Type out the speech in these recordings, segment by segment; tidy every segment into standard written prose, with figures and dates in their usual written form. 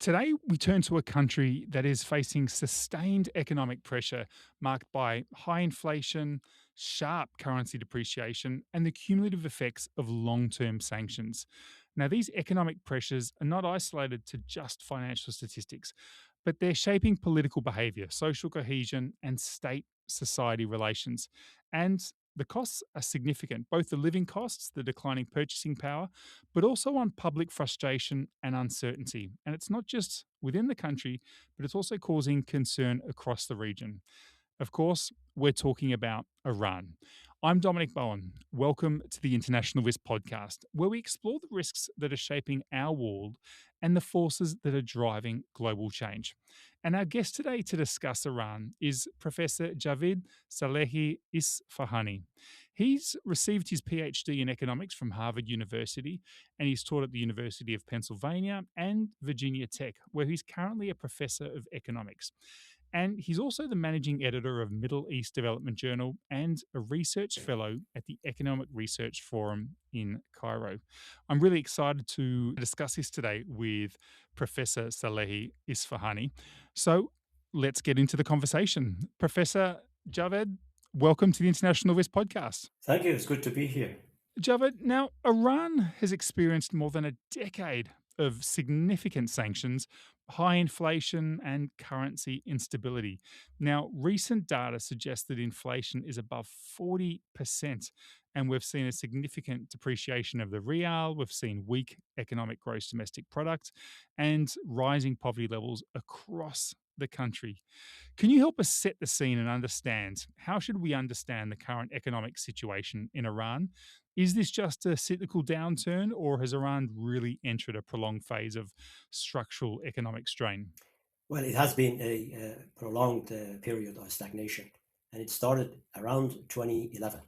Today, we turn to a country that is facing sustained economic pressure marked by high inflation, sharp currency depreciation, and the cumulative effects of long term sanctions. Now, these economic pressures are not isolated to just financial statistics, but they're shaping political behaviour, social cohesion, and state society relations. And the costs are significant, both the living costs, the declining purchasing power, but also on public frustration and uncertainty. And it's not just within the country, but it's also causing concern across the region. Of course, we're talking about Iran. I'm Dominic Bowen. Welcome to the International Risk Podcast, where we explore the risks that are shaping our world and the forces that are driving global change. And our guest today to discuss Iran is Professor Djavad Salehi-Isfahani. He's received his PhD in economics from Harvard University, and he's taught at the University of Pennsylvania and Virginia Tech, where he's currently a professor of economics. And he's also the managing editor of Middle East Development Journal and a research fellow at the Economic Research Forum in Cairo. I'm really excited to discuss this today with Professor Salehi Isfahani. So let's get into the conversation. Professor Javed, welcome to the International Risk Podcast. Thank you. It's good to be here. Javed, now Iran has experienced more than a decade of significant sanctions, high inflation, and currency instability. Now, recent data suggests that inflation is above 40%, and we've seen a significant depreciation of the rial, we've seen weak economic gross domestic product, and rising poverty levels across the country. Can you help us set the scene and understand how should we understand the current economic situation in Iran? Is this just a cyclical downturn, or has Iran really entered a prolonged phase of structural economic strain? Well, it has been a prolonged period of stagnation, and it started around 2011.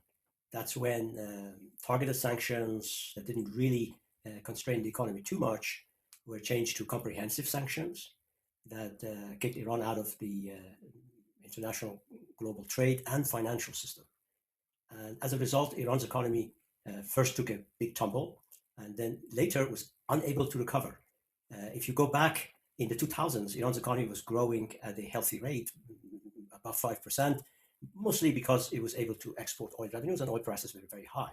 That's when targeted sanctions that didn't really constrain the economy too much were changed to comprehensive sanctions that kicked Iran out of the international global trade and financial system. And as a result, Iran's economy first took a big tumble and then later was unable to recover. If you go back in the 2000s, Iran's economy was growing at a healthy rate, above 5%, mostly because it was able to export oil revenues and oil prices were very high.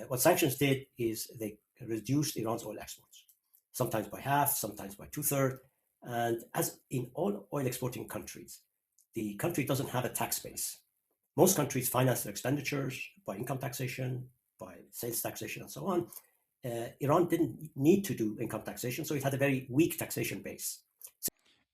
What sanctions did is they reduced Iran's oil exports, sometimes by half, sometimes by two-thirds. And as in all oil exporting countries, the country doesn't have a tax base. Most countries finance their expenditures by income taxation, by sales taxation, and so on. Iran didn't need to do income taxation, so it had a very weak taxation base.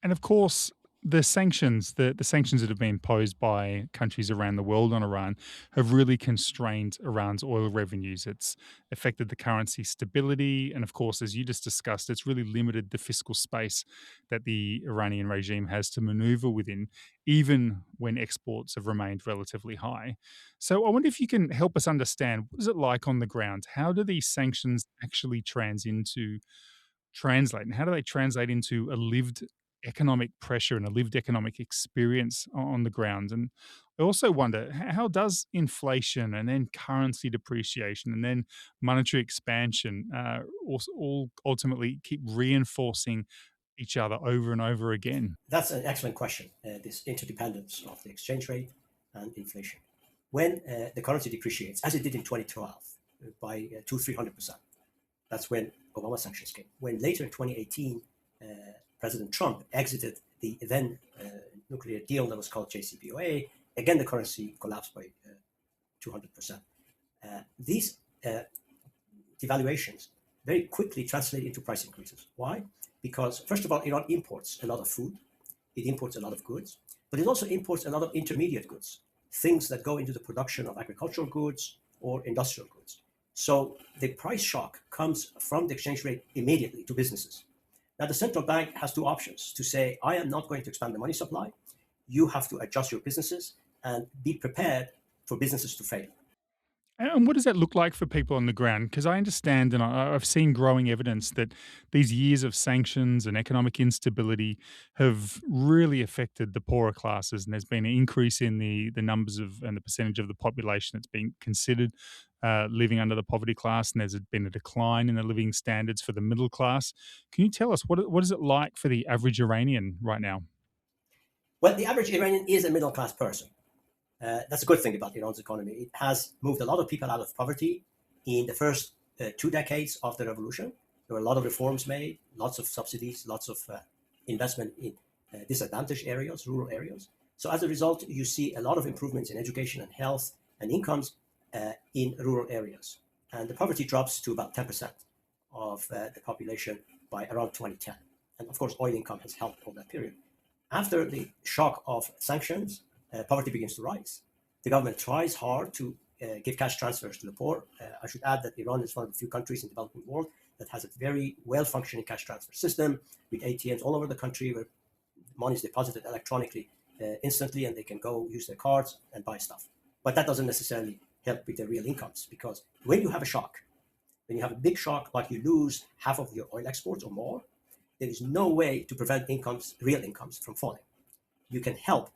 And of course, the sanctions that have been imposed by countries around the world on Iran have really constrained Iran's oil revenues. It's affected the currency stability, and of course, as you just discussed, it's really limited the fiscal space that the Iranian regime has to maneuver within, even when exports have remained relatively high. So, I wonder if you can help us understand what is it like on the ground? How do these sanctions actually translate, and how do they translate into a lived economic pressure and a lived economic experience on the ground? And I also wonder, how does inflation and then currency depreciation and then monetary expansion also all ultimately keep reinforcing each other over and over again? That's an excellent question, this interdependence of the exchange rate and inflation. When the currency depreciates, as it did in 2012, by 200-300%, that's when Obama sanctions came. When later in 2018, President Trump exited the then nuclear deal that was called JCPOA, again, the currency collapsed by 200%. These devaluations very quickly translate into price increases. Why? Because, first of all, Iran imports a lot of food, it imports a lot of goods, but it also imports a lot of intermediate goods, things that go into the production of agricultural goods or industrial goods. So the price shock comes from the exchange rate immediately to businesses. Now, the central bank has two options to say, I am not going to expand the money supply. You have to adjust your businesses and be prepared for businesses to fail. And what does that look like for people on the ground? Because I understand and I've seen growing evidence that these years of sanctions and economic instability have really affected the poorer classes, and there's been an increase in the numbers of and the percentage of the population that's being considered living under the poverty class, and there's been a decline in the living standards for the middle class. Can you tell us what is it like for the average Iranian right now? Well, the average Iranian is a middle class person. That's a good thing about Iran's economy. It has moved a lot of people out of poverty in the first 2 decades of the revolution. There were a lot of reforms made, lots of subsidies, lots of investment in disadvantaged areas, rural areas. So as a result, you see a lot of improvements in education and health and incomes in rural areas. And the poverty drops to about 10% of the population by around 2010. And of course, oil income has helped over that period. After the shock of sanctions, poverty begins to rise. The government tries hard to give cash transfers to the poor. I should add that Iran is one of the few countries in the developing world that has a very well-functioning cash transfer system with ATMs all over the country where money is deposited electronically instantly, and they can go use their cards and buy stuff. But that doesn't necessarily help with their real incomes, because when you have a shock, when you have a big shock, like you lose half of your oil exports or more, there is no way to prevent incomes, real incomes, from falling. You can help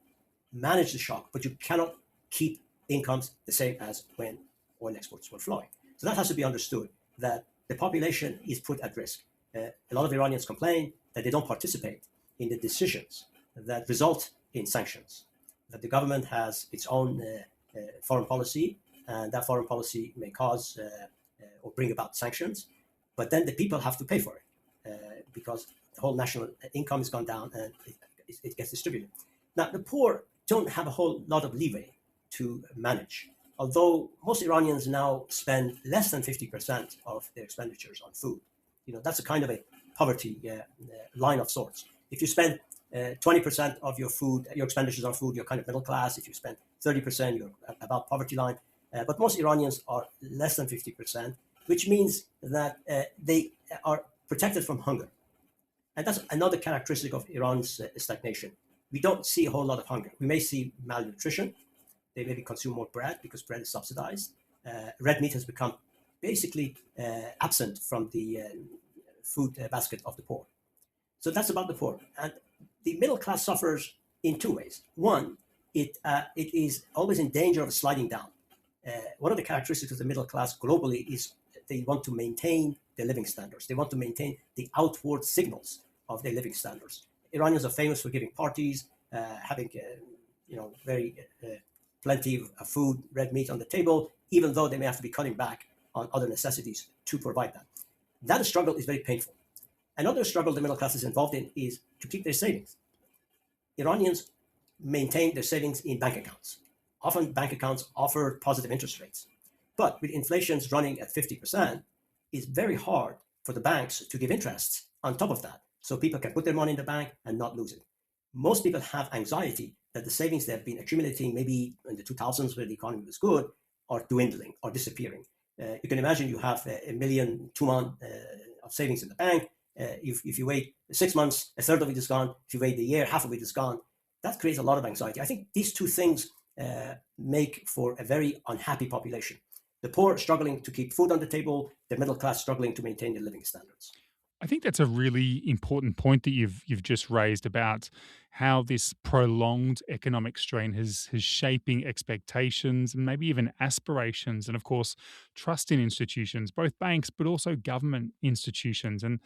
manage the shock, but you cannot keep incomes the same as when oil exports were flowing. So that has to be understood, that the population is put at risk. A lot of Iranians complain that they don't participate in the decisions that result in sanctions, that the government has its own foreign policy, and that foreign policy may cause or bring about sanctions, but then the people have to pay for it because the whole national income has gone down and it gets distributed. Now, the poor don't have a whole lot of leeway to manage. Although most Iranians now spend less than 50% of their expenditures on food. That's a kind of a poverty line of sorts. If you spend 20% of your expenditures on food, you're kind of middle class. If you spend 30%, you're about poverty line. But most Iranians are less than 50%, which means that they are protected from hunger. And that's another characteristic of Iran's stagnation. We don't see a whole lot of hunger. We may see malnutrition. They maybe consume more bread because bread is subsidized. Red meat has become basically absent from the food basket of the poor. So that's about the poor. And the middle class suffers in two ways. One, it is always in danger of sliding down. One of the characteristics of the middle class globally is they want to maintain their living standards. They want to maintain the outward signals of their living standards. Iranians are famous for giving parties, having very plenty of food, red meat on the table, even though they may have to be cutting back on other necessities to provide that. That struggle is very painful. Another struggle the middle class is involved in is to keep their savings. Iranians maintain their savings in bank accounts. Often bank accounts offer positive interest rates. But with inflation running at 50%, it's very hard for the banks to give interests on top of that, so people can put their money in the bank and not lose it. Most people have anxiety that the savings they've been accumulating, maybe in the 2000s where the economy was good, are dwindling or disappearing. You can imagine you have a million, 2 months of savings in the bank. If you wait 6 months, a third of it is gone. If you wait a year, half of it is gone. That creates a lot of anxiety. I think these two things make for a very unhappy population. The poor struggling to keep food on the table, the middle class struggling to maintain their living standards. I think that's a really important point that you've just raised about how this prolonged economic strain has shaping expectations and maybe even aspirations, and of course trust in institutions, both banks but also government institutions. And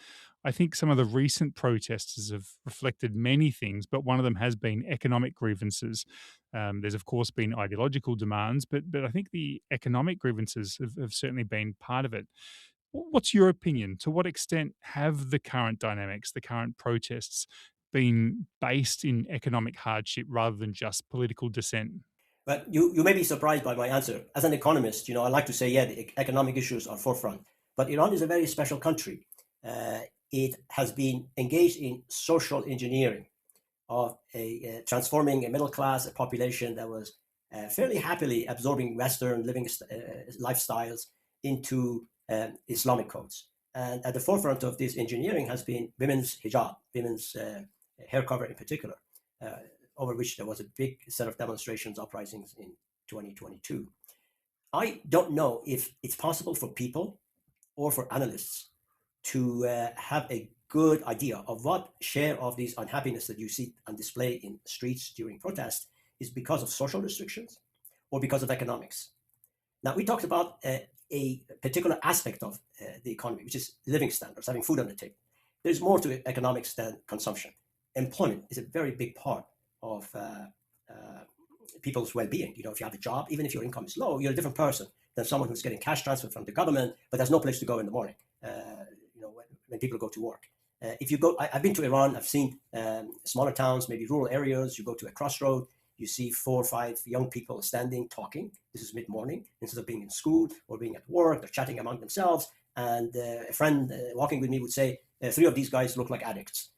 I think some of the recent protesters have reflected many things, but one of them has been economic grievances. There's of course been ideological demands, but I think the economic grievances have certainly been part of it. What's your opinion? To what extent have the current dynamics, the current protests, been based in economic hardship rather than just political dissent? But you may be surprised by my answer. As an economist, I like to say, yeah, the economic issues are forefront. But Iran is a very special country. It has been engaged in social engineering of transforming a middle class, a population that was fairly happily absorbing Western living lifestyles into Islamic codes. And at the forefront of this engineering has been women's hijab, women's hair cover in particular, over which there was a big set of demonstrations, uprisings in 2022. I don't know if it's possible for people or for analysts to have a good idea of what share of these unhappiness that you see on display in streets during protest is because of social restrictions or because of economics. Now, we talked about a particular aspect of the economy, which is living standards, having food on the table. There's more to economics than consumption. Employment is a very big part of people's well-being. You know, if you have a job, even if your income is low, you're a different person than someone who's getting cash transfer from the government, but there's no place to go in the morning. When people go to work. If you go, I've been to Iran. I've seen smaller towns, maybe rural areas. You go to a crossroad, you see 4 or 5 young people standing, talking. This is mid-morning. Instead of being in school or being at work, they're chatting among themselves. And a friend walking with me would say, 3 of these guys look like addicts.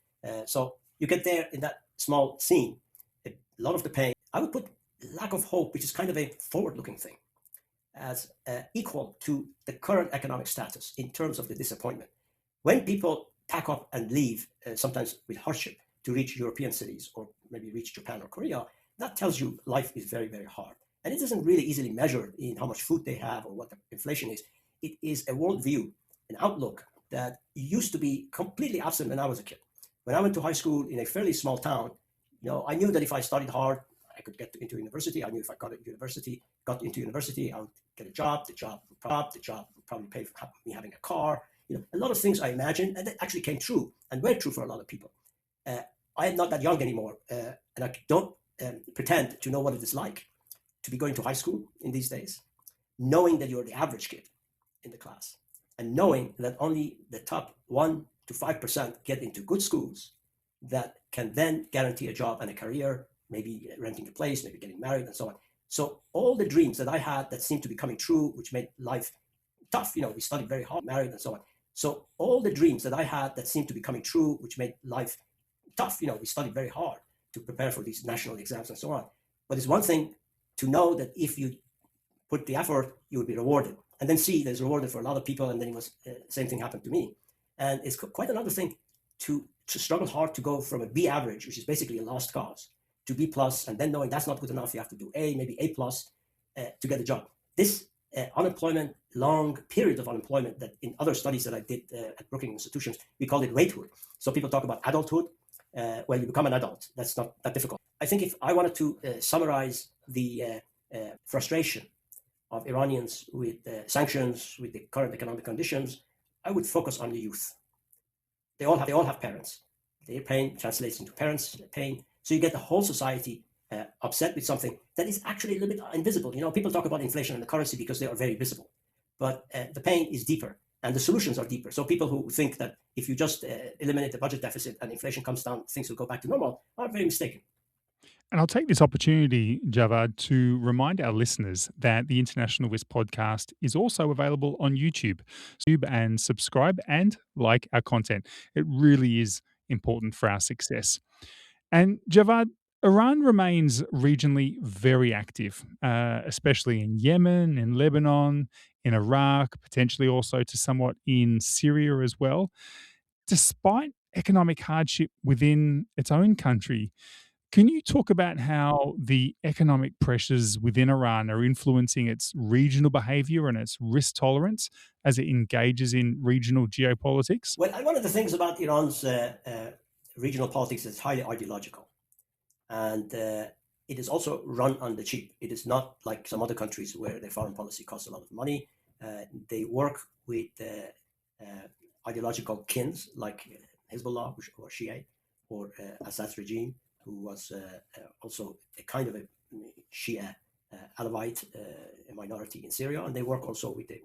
So you get there in that small scene. A lot of the pain. I would put lack of hope, which is kind of a forward-looking thing, as equal to the current economic status in terms of the disappointment. When people pack up and leave, sometimes with hardship, to reach European cities or maybe reach Japan or Korea, that tells you life is very, very hard. And it isn't really easily measured in how much food they have or what the inflation is. It is a worldview, an outlook that used to be completely absent when I was a kid. When I went to high school in a fairly small town, I knew that if I studied hard, I could get into university. I knew if I got into university, I would get a job. The job would probably pay for me having a car. A lot of things I imagined, and that actually came true and were true for a lot of people. I am not that young anymore, and I don't pretend to know what it is like to be going to high school in these days, knowing that you're the average kid in the class, and knowing that only the top 1 to 5% get into good schools that can then guarantee a job and a career, maybe renting a place, maybe getting married, and so on. So all the dreams that I had that seemed to be coming true, which made life tough, we studied very hard, married, and so on. So all the dreams that I had that seemed to be coming true, which made life tough, we studied very hard to prepare for these national exams and so on. But it's one thing to know that if you put the effort, you would be rewarded. And then see there's rewarded for a lot of people, and then it was the same thing happened to me. And it's quite another thing to struggle hard to go from a B average, which is basically a lost cause, to B plus, and then knowing that's not good enough, you have to do A, maybe A plus to get a job. This unemployment, long period of unemployment that in other studies that I did at Brookings institutions, we call it waithood. So people talk about adulthood. Well, you become an adult. That's not that difficult. I think if I wanted to summarize the frustration of Iranians with sanctions, with the current economic conditions, I would focus on the youth. They all have parents. Their pain translates into parents' pain. So you get the whole society upset with something that is actually a little bit invisible. People talk about inflation and the currency because they are very visible, but the pain is deeper and the solutions are deeper. So people who think that if you just eliminate the budget deficit and inflation comes down, things will go back to normal are very mistaken. And I'll take this opportunity, Javad, to remind our listeners that the International Whist podcast is also available on YouTube. And subscribe and like our content. It really is important for our success. And Javad, Iran remains regionally very active, especially in Yemen, in Lebanon, in Iraq, potentially also to somewhat in Syria as well. Despite economic hardship within its own country, can you talk about how the economic pressures within Iran are influencing its regional behavior and its risk tolerance as it engages in regional geopolitics? Well, one of the things about Iran's regional politics is highly ideological. And it is also run on the cheap. It is not like some other countries where their foreign policy costs a lot of money. They work with ideological kins like Hezbollah or Shia or Assad's regime, who was also a kind of a Shia Alawite minority in Syria. And they work also with the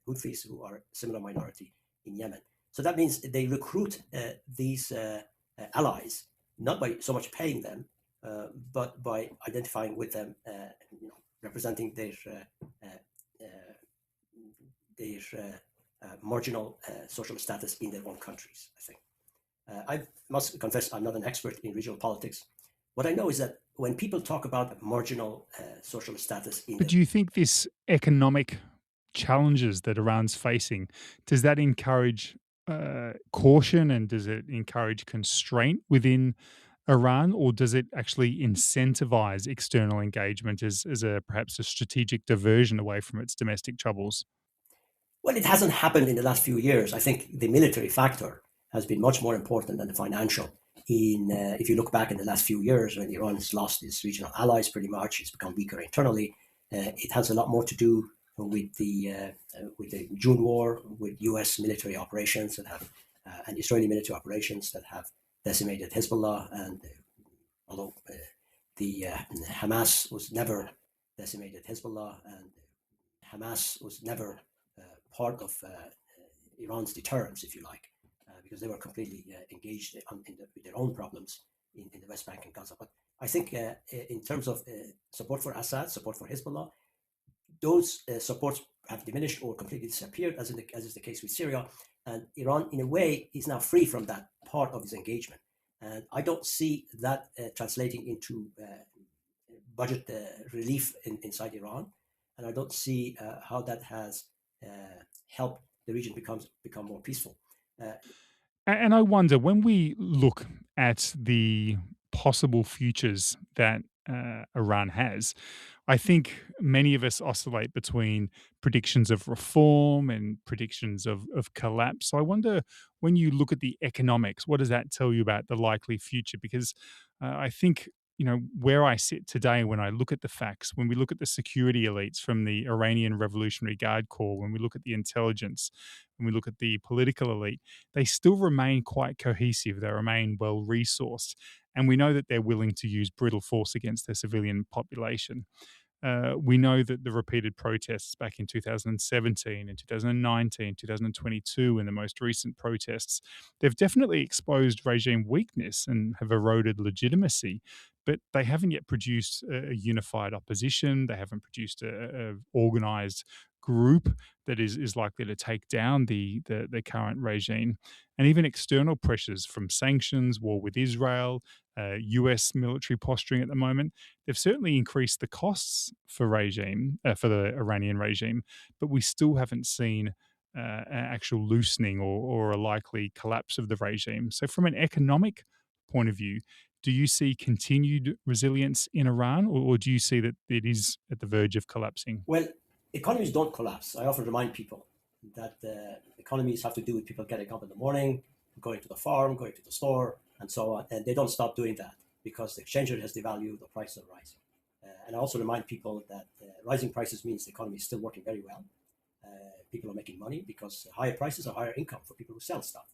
Houthis, who are a similar minority in Yemen. So that means they recruit these allies, not by so much paying them, but by identifying with them, representing their marginal social status in their own countries, I think. I must confess I'm not an expert in regional politics. What I know is that when people talk about marginal social status But do you think this economic challenges that Iran's facing, does that encourage caution and does it encourage constraint within Iran, or does it actually incentivize external engagement as a perhaps a strategic diversion away from its domestic troubles? Well, it hasn't happened in the last few years. I think the military factor has been much more important than the financial. If you look back in the last few years, when Iran has lost its regional allies, pretty much, it's become weaker internally. It has a lot more to do with the June War, with U.S. military operations that have and Israeli military operations that have decimated Hezbollah, and although the Hamas was never decimated Hezbollah, and Hamas was never part of Iran's deterrence, if you like, because they were completely engaged with their own problems in the West Bank and Gaza. But I think in terms of support for Assad, support for Hezbollah, those supports have diminished or completely disappeared, as is the case with Syria. And Iran, in a way, is now free from that part of its engagement. And I don't see that translating into budget relief inside Iran. And I don't see how that has helped the region become more peaceful. And I wonder, when we look at the possible futures that Iran has, I think many of us oscillate between predictions of reform and predictions of collapse. So I wonder, when you look at the economics, what does that tell you about the likely future? Because I think, where I sit today, when I look at the facts, when we look at the security elites from the Iranian Revolutionary Guard Corps, when we look at the intelligence, when we look at the political elite, they still remain quite cohesive. They remain well resourced. And we know that they're willing to use brutal force against their civilian population. We know that the repeated protests back in 2017 and 2019, 2022, and the most recent protests, they've definitely exposed regime weakness and have eroded legitimacy. But they haven't yet produced a unified opposition. They haven't produced a organized group that is likely to take down the current regime. And even external pressures from sanctions, war with Israel, US military posturing at the moment, they've certainly increased the costs for the Iranian regime, but we still haven't seen an actual loosening or a likely collapse of the regime. So, from an economic point of view, do you see continued resilience in Iran, or do you see that it is at the verge of collapsing? Well, economies don't collapse. I often remind people that economies have to do with people getting up in the morning, going to the farm, going to the store, and so on. And they don't stop doing that because the exchange rate has devalued, the prices are rising. And I also remind people that rising prices means the economy is still working very well. People are making money because higher prices are higher income for people who sell stuff.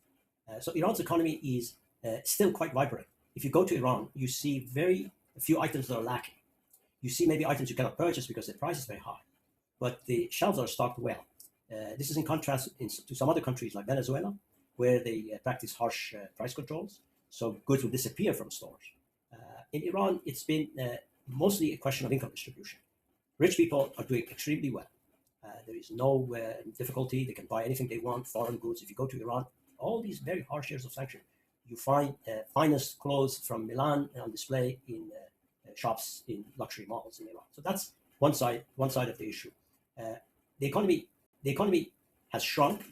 So Iran's economy is still quite vibrant. If you go to Iran, you see very few items that are lacking. You see maybe items you cannot purchase because the price is very high, but the shelves are stocked well. This is in contrast to some other countries like Venezuela, where they practice harsh price controls, so goods will disappear from stores. In Iran, it's been mostly a question of income distribution. Rich people are doing extremely well. There is no difficulty. They can buy anything they want, foreign goods. If you go to Iran, all these very harsh years of sanction, you find finest clothes from Milan on display in shops in luxury malls in Iran. So that's one side of the issue. The economy has shrunk,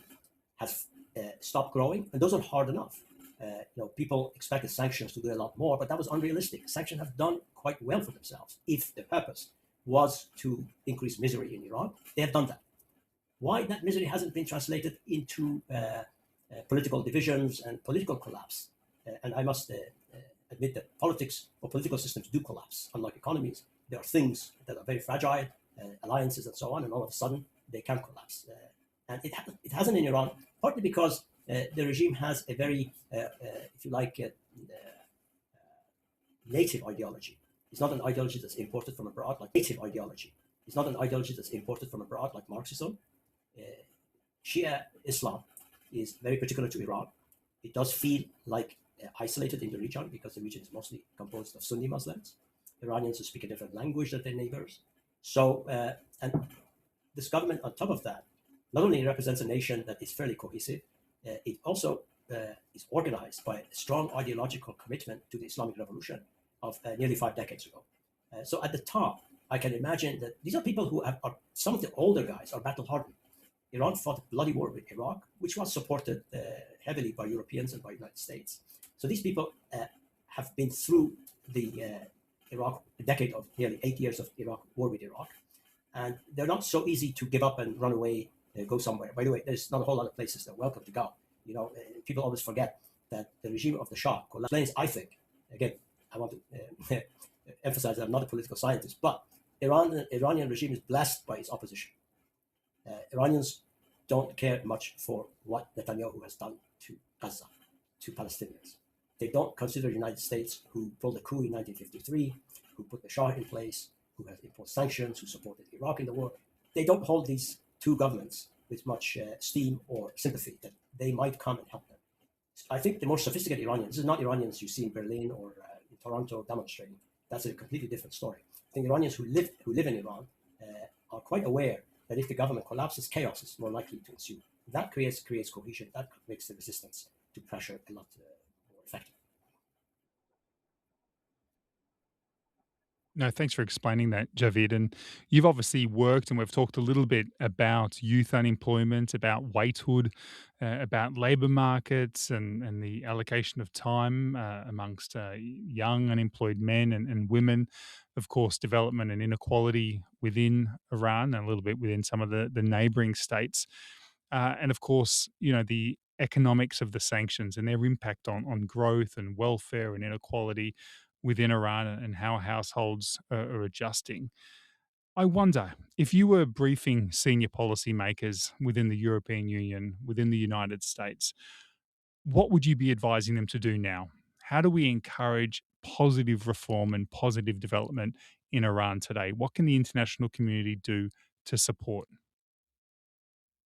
has stopped growing, and those are hard enough. People expected sanctions to do a lot more, but that was unrealistic. Sanctions have done quite well for themselves. If the purpose was to increase misery in Iran, they have done that. Why that misery hasn't been translated into political divisions and political collapse? And I must admit that politics or political systems do collapse. Unlike economies, there are things that are very fragile, alliances and so on, and all of a sudden they can collapse. And it hasn't in Iran, partly because the regime has a very, if you like, native ideology. It's not an ideology that's imported from abroad like native ideology. It's not an ideology that's imported from abroad like Marxism. Shia Islam is very particular to Iran. It does feel like isolated in the region because the region is mostly composed of Sunni Muslims, Iranians who speak a different language than their neighbors. So, and this government, on top of that, not only represents a nation that is fairly cohesive, it also is organized by a strong ideological commitment to the Islamic Revolution of nearly 5 decades ago. So at the top, I can imagine that these are people who are some of the older guys are battle hardened. Iran fought a bloody war with Iraq, which was supported heavily by Europeans and by the United States. So these people have been through the Iraq, a decade of nearly 8 years of Iraq war with Iraq, and they're not so easy to give up and run away, go somewhere. By the way, there's not a whole lot of places they're welcome to go. People always forget that the regime of the Shah explains, I think, again, I want to emphasize that I'm not a political scientist, but Iranian regime is blessed by its opposition. Iranians don't care much for what Netanyahu has done to Gaza, to Palestinians. They don't consider the United States, who pulled a coup in 1953, who put the Shah in place, who has imposed sanctions, who supported Iraq in the war. They don't hold these two governments with much esteem or sympathy that they might come and help them. I think the more sophisticated Iranians, this is not Iranians you see in Berlin or in Toronto demonstrating. That's a completely different story. I think Iranians who live in Iran are quite aware that if the government collapses, chaos is more likely to ensue. That creates cohesion. That makes the resistance to pressure a lot more effective. No, thanks for explaining that, Javid. And you've obviously worked, and we've talked a little bit about youth unemployment, about waithood, about labour markets, and the allocation of time amongst young unemployed men and women. Of course, development and inequality within Iran, and a little bit within some of the neighbouring states. And of course, the economics of the sanctions and their impact on growth and welfare and inequality within Iran, and how households are adjusting. I wonder, if you were briefing senior policymakers within the European Union, within the United States, what would you be advising them to do now? How do we encourage positive reform and positive development in Iran today? What can the international community do to support?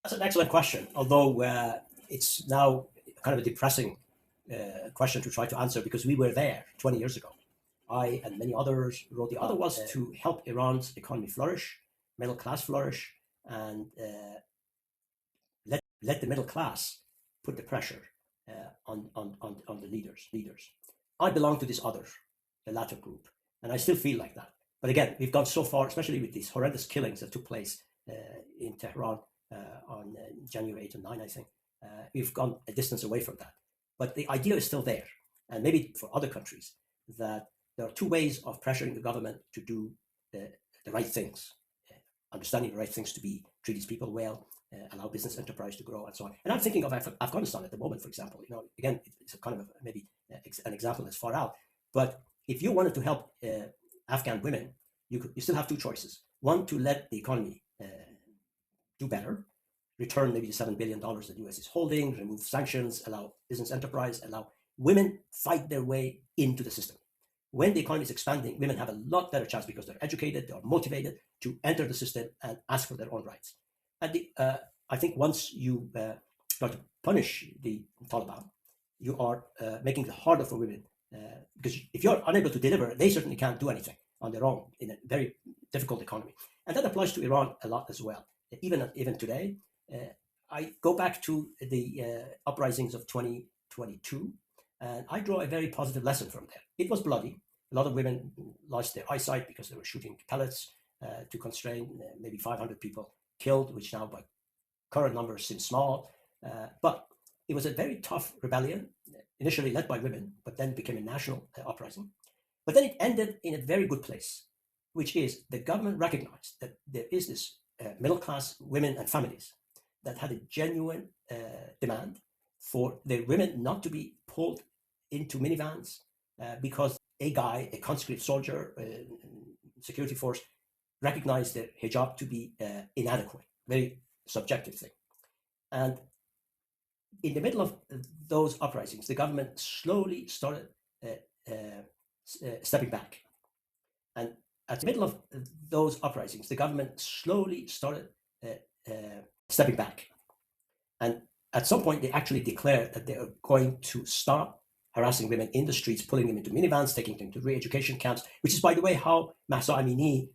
That's an excellent question, although it's now kind of a depressing question to try to answer, because we were there 20 years ago. I and many others wrote. The other was to help Iran's economy flourish, middle class flourish, and let the middle class put the pressure on the leaders. I belong to this other, the latter group, and I still feel like that. But again, we've gone so far, especially with these horrendous killings that took place in Tehran on January 8 and 9, I think. We've gone a distance away from that. But the idea is still there, and maybe for other countries, that there are two ways of pressuring the government to do the right things, understanding the right things to be, treat these people well, allow business enterprise to grow, and so on. And I'm thinking of Afghanistan at the moment, for example. Again, it's a kind of maybe an example that's far out. But if you wanted to help Afghan women, you still have two choices. One, to let the economy do better, return maybe the $7 billion that the US is holding, remove sanctions, allow business enterprise, allow women fight their way into the system. When the economy is expanding, women have a lot better chance, because they're educated, they are motivated to enter the system and ask for their own rights. And I think once you start to punish the Taliban, you are making it harder for women, because if you're unable to deliver, they certainly can't do anything on their own in a very difficult economy. And that applies to Iran a lot as well. Even today, I go back to the uprisings of 2022, and I draw a very positive lesson from there. It was bloody. A lot of women lost their eyesight because they were shooting pellets to constrain, maybe 500 people killed, which now by current numbers seems small. But it was a very tough rebellion, initially led by women, but then became a national uprising. But then it ended in a very good place, which is the government recognized that there is this middle class women and families that had a genuine demand for their women not to be pulled into minivans because a guy, a conscript soldier, security force, recognized their hijab to be inadequate, very subjective thing. And in the middle of those uprisings, the government slowly started stepping back. And at the middle of those uprisings, the government slowly started stepping back. And at some point, they actually declared that they are going to stop harassing women in the streets, pulling them into minivans, taking them to re-education camps, which is, by the way, how Mahsa Amini,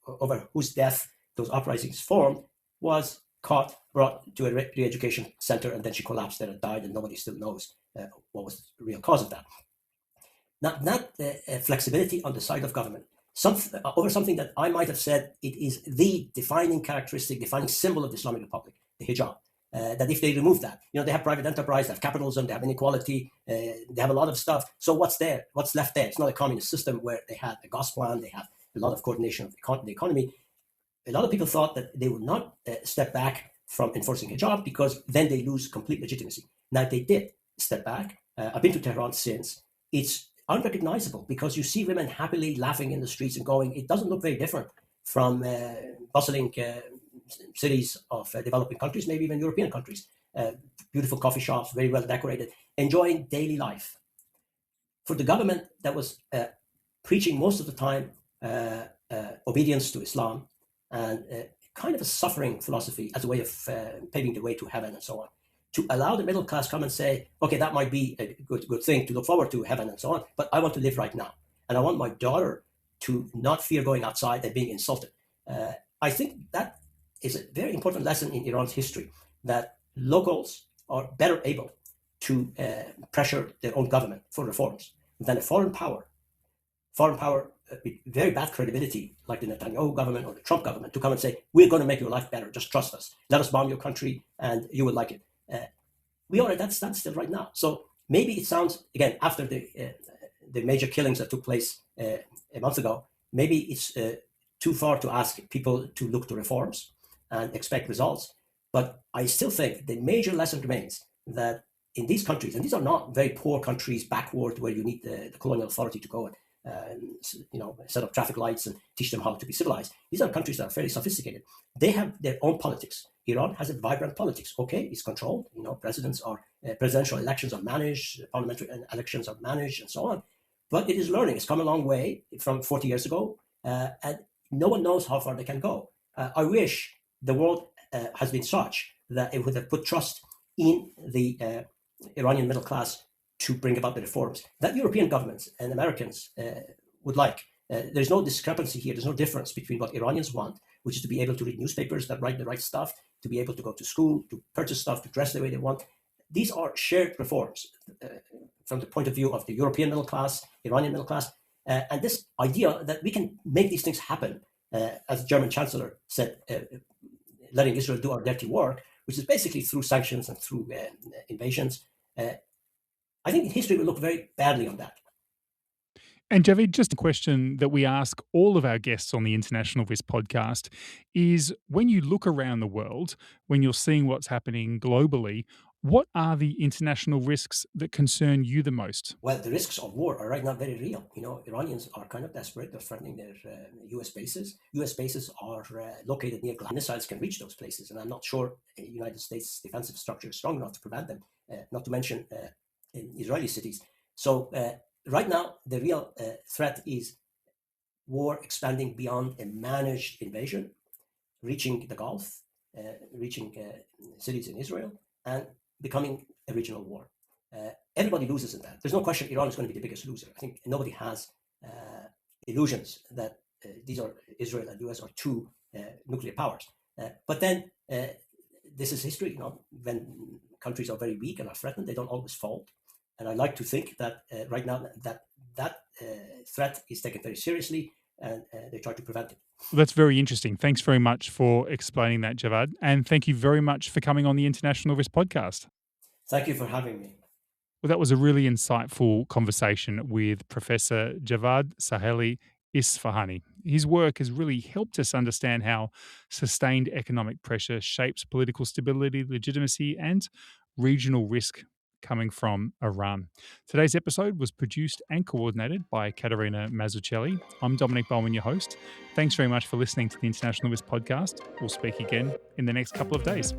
over whose death those uprisings formed, was caught, brought to a re-education center, and then she collapsed there and died, and nobody still knows what was the real cause of that. Not flexibility on the side of government, over something that I might have said it is the defining characteristic, defining symbol of the Islamic Republic, the hijab. that if they remove that, they have private enterprise, they have capitalism, they have inequality, they have a lot of stuff. So what's there? What's left there? It's not a communist system where they have a gas plan, they have a lot of coordination of the economy. A lot of people thought that they would not step back from enforcing hijab because then they lose complete legitimacy. Now they did step back. I've been to Tehran since. It's unrecognizable because you see women happily laughing in the streets and going. It doesn't look very different from bustling cities of developing countries, maybe even European countries. Beautiful coffee shops, very well decorated, enjoying daily life. For the government that was preaching most of the time obedience to Islam and kind of a suffering philosophy as a way of paving the way to heaven and so on, to allow the middle class come and say, okay, that might be a good thing to look forward to, heaven and so on, but I want to live right now. And I want my daughter to not fear going outside and being insulted. I think that is a very important lesson in Iran's history, that locals are better able to pressure their own government for reforms than a foreign power with very bad credibility, like the Netanyahu government or the Trump government, to come and say, we're going to make your life better, just trust us. Let us bomb your country and you will like it. We are at that standstill right now. So maybe it sounds, again, after the major killings that took place a month ago, maybe it's too far to ask people to look to reforms and expect results. But I still think the major lesson remains that in these countries, and these are not very poor countries, backward, where you need the colonial authority to go and set up traffic lights and teach them how to be civilized. These are countries that are fairly sophisticated. They have their own politics. Iran has a vibrant politics. Okay, it's controlled. Presidential elections are managed, parliamentary elections are managed, and so on. But it is learning. It's come a long way from 40 years ago, and no one knows how far they can go. I wish the world has been such that it would have put trust in the Iranian middle class to bring about the reforms that European governments and Americans would like. There's no discrepancy here. There's no difference between what Iranians want, which is to be able to read newspapers that write the right stuff, to be able to go to school, to purchase stuff, to dress the way they want. These are shared reforms from the point of view of the European middle class, Iranian middle class, and this idea that we can make these things happen, as the German Chancellor said, letting Israel do our dirty work, which is basically through sanctions and through invasions. I think history will look very badly on that. And Javid, just a question that we ask all of our guests on the International Risk podcast is, when you look around the world, when you're seeing what's happening globally, what are the international risks that concern you the most? Well, the risks of war are right now very real. Iranians are kind of desperate. They're threatening their U.S. bases. U.S. bases are located near missiles can reach those places, and I'm not sure the United States defensive structure is strong enough to prevent them, not to mention in Israeli cities. So right now, the real threat is war expanding beyond a managed invasion, reaching the Gulf, reaching cities in Israel, and becoming a regional war. Everybody loses in that. There's no question Iran is going to be the biggest loser. I think nobody has illusions that Israel and US are two nuclear powers. But then this is history. When countries are very weak and are threatened, they don't always fold. And I like to think that right now that threat is taken very seriously, and they try to prevent it. Well, that's very interesting. Thanks very much for explaining that, Djavad. And thank you very much for coming on the International Risk podcast. Thank you for having me. Well, that was a really insightful conversation with Professor Djavad Salehi-Isfahani. His work has really helped us understand how sustained economic pressure shapes political stability, legitimacy, and regional risk coming from Iran. Today's episode was produced and coordinated by Katerina Mazzucchelli. I'm Dominic Bowman, your host. Thanks very much for listening to the International Risk podcast. We'll speak again in the next couple of days.